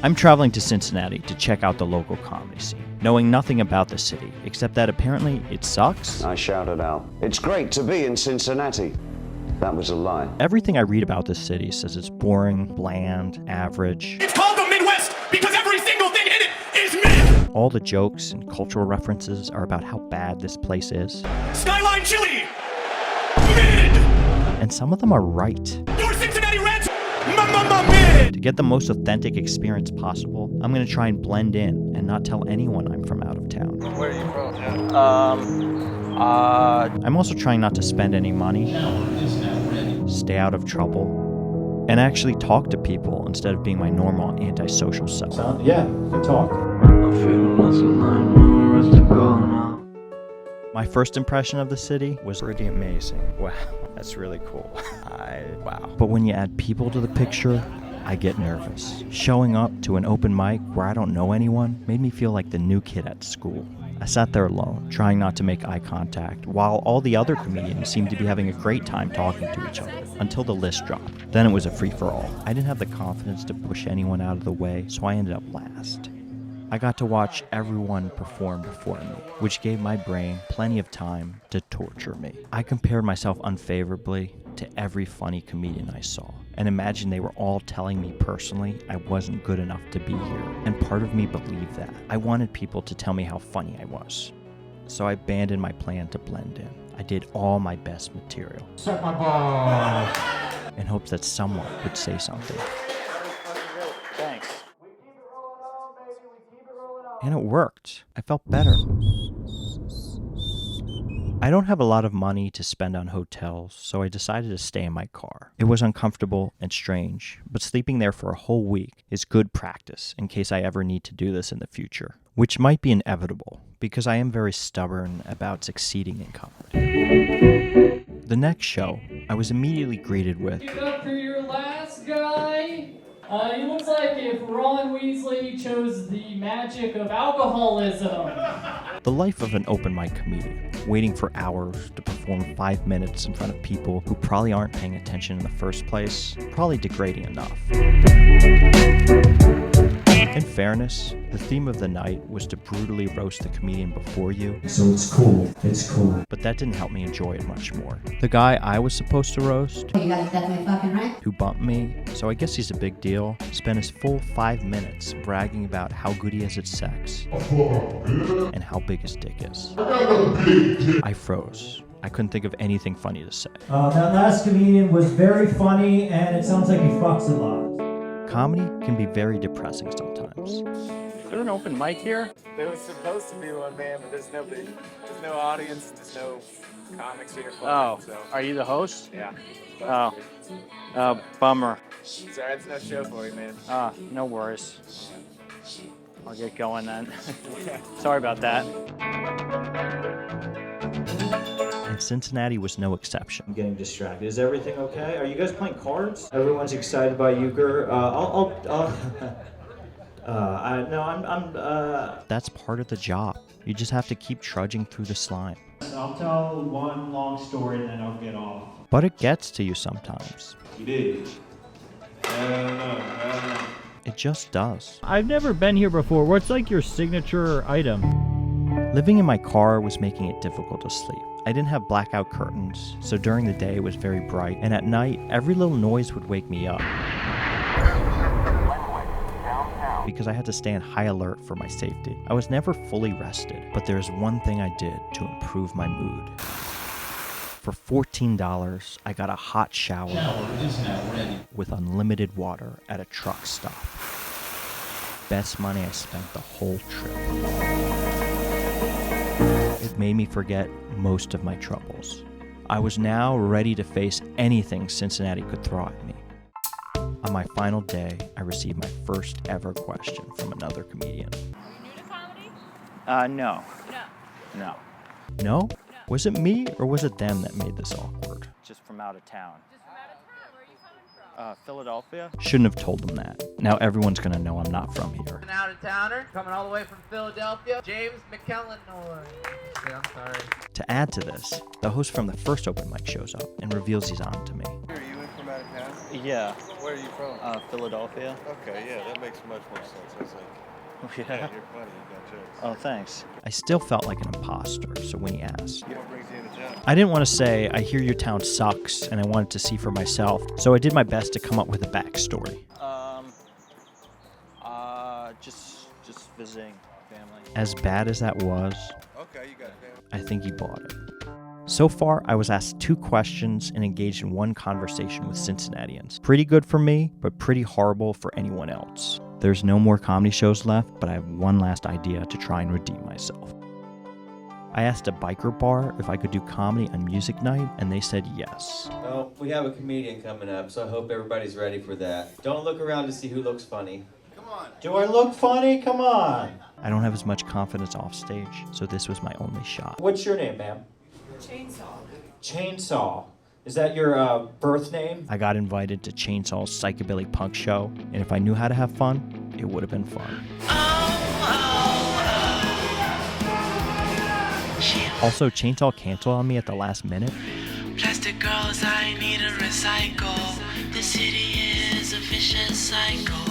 I'm traveling to Cincinnati to check out the local comedy scene, knowing nothing about the city, except that apparently it sucks. I shouted out, "It's great to be in Cincinnati." That was a lie. Everything I read about this city says it's boring, bland, average. It's called the Midwest because every single thing in it is mid! All the jokes and cultural references are about how bad this place is. Skyline Chili! Mid! And some of them are right. Your Cincinnati Reds! Mid! To get the most authentic experience possible, I'm going to try and blend in and not tell anyone I'm from out of town. Where are you from? I'm also trying not to spend any money, stay out of trouble, and actually talk to people instead of being my normal antisocial self. Yeah, good talk. My first impression of the city was pretty amazing. Wow, that's really cool. Wow. But when you add people to the picture, I get nervous. Showing up to an open mic where I don't know anyone made me feel like the new kid at school. I sat there alone, trying not to make eye contact, while all the other comedians seemed to be having a great time talking to each other, until the list dropped. Then it was a free-for-all. I didn't have the confidence to push anyone out of the way, so I ended up last. I got to watch everyone perform before me, which gave my brain plenty of time to torture me. I compared myself unfavorably to every funny comedian I saw, and imagined they were all telling me personally I wasn't good enough to be here, and part of me believed that. I wanted people to tell me how funny I was, so I abandoned my plan to blend in. I did all my best material. Suck my balls. In hopes that someone would say something. Thanks. And it worked. I felt better. I don't have a lot of money to spend on hotels, so I decided to stay in my car. It was uncomfortable and strange, but sleeping there for a whole week is good practice in case I ever need to do this in the future, which might be inevitable because I am very stubborn about succeeding in comedy. The next show, I was immediately greeted with, "Give it up for your last guy. He looks like if Ron Weasly chose the magic of alcoholism." the life of an open mic comedian, waiting for hours to perform 5 minutes in front of people who probably aren't paying attention in the first place, probably degrading enough. In fairness, the theme of the night was to brutally roast the comedian before you. So it's cool. But that didn't help me enjoy it much more. The guy I was supposed to roast, You got it definitely fucking right. who bumped me, so I guess he's a big deal, spent his full 5 minutes bragging about how good he is at sex and how big his dick is. I froze. I couldn't think of anything funny to say. That last comedian was very funny, and it sounds like he fucks a lot. Comedy can be very depressing sometimes. Is there an open mic here? There was supposed to be one, man, but there's nobody. There's no audience. There's no comics here. Oh, So are you the host? yeah. Oh, bummer. Sorry, it's no show for you, man. No worries. I'll get going then. Sorry about that. And Cincinnati was no exception. I'm getting distracted. Is everything okay? Are you guys playing cards? Everyone's excited by euchre. That's part of the job. You just have to keep trudging through the slime. I'll tell one long story and then I'll get off. But it gets to you sometimes. You did. I don't know. It just does. I've never been here before. What's like your signature item? Living in my car was making it difficult to sleep. I didn't have blackout curtains, so during the day it was very bright, and at night, every little noise would wake me up. Because I had to stay on high alert for my safety. I was never fully rested, but there's one thing I did to improve my mood. For $14, I got a hot shower with unlimited water at a truck stop. Best money I spent the whole trip. It made me forget most of my troubles. I was now ready to face anything Cincinnati could throw at me. On my final day, I received my first ever question from another comedian. Are you new to comedy? No. No. No. No? Was it me or was it them that made this awkward? Just from out of town. Just from out of town. Where are you coming from? Philadelphia? Shouldn't have told them that. Now everyone's gonna know I'm not from here. An out-of-towner coming all the way from Philadelphia, James McAliney. Yeah, I'm sorry. To add to this, the host from the first open mic shows up and reveals he's on to me. Are you in from out of town? Yeah. Where are you from? Philadelphia. Okay, yeah, that makes much more sense. I was like, Yeah. yeah, you're funny. You got jokes. Oh, thanks. I still felt like an imposter, so when he asked, What brings you into town? I didn't want to say, I hear your town sucks, and I wanted to see for myself, so I did my best to come up with a backstory. Just visiting family. As bad as that was, Okay, you got family. I think he bought it. So far, I was asked 2 questions and engaged in 1 conversation with Cincinnatians. Pretty good for me, but pretty horrible for anyone else. There's no more comedy shows left, but I have one last idea to try and redeem myself. I asked a biker bar if I could do comedy on music night, and they said yes. Well, we have a comedian coming up, so I hope everybody's ready for that. Don't look around to see who looks funny. Do I look funny? Come on. I don't have as much confidence off stage, so this was my only shot. What's your name, ma'am? Chainsaw. Chainsaw. Is that your birth name? I got invited to Chainsaw's Psychobilly punk show, and if I knew how to have fun, it would have been fun. Also, Chainsaw canceled on me at the last minute. Plastic girls, I need a recycle. The city is a vicious cycle.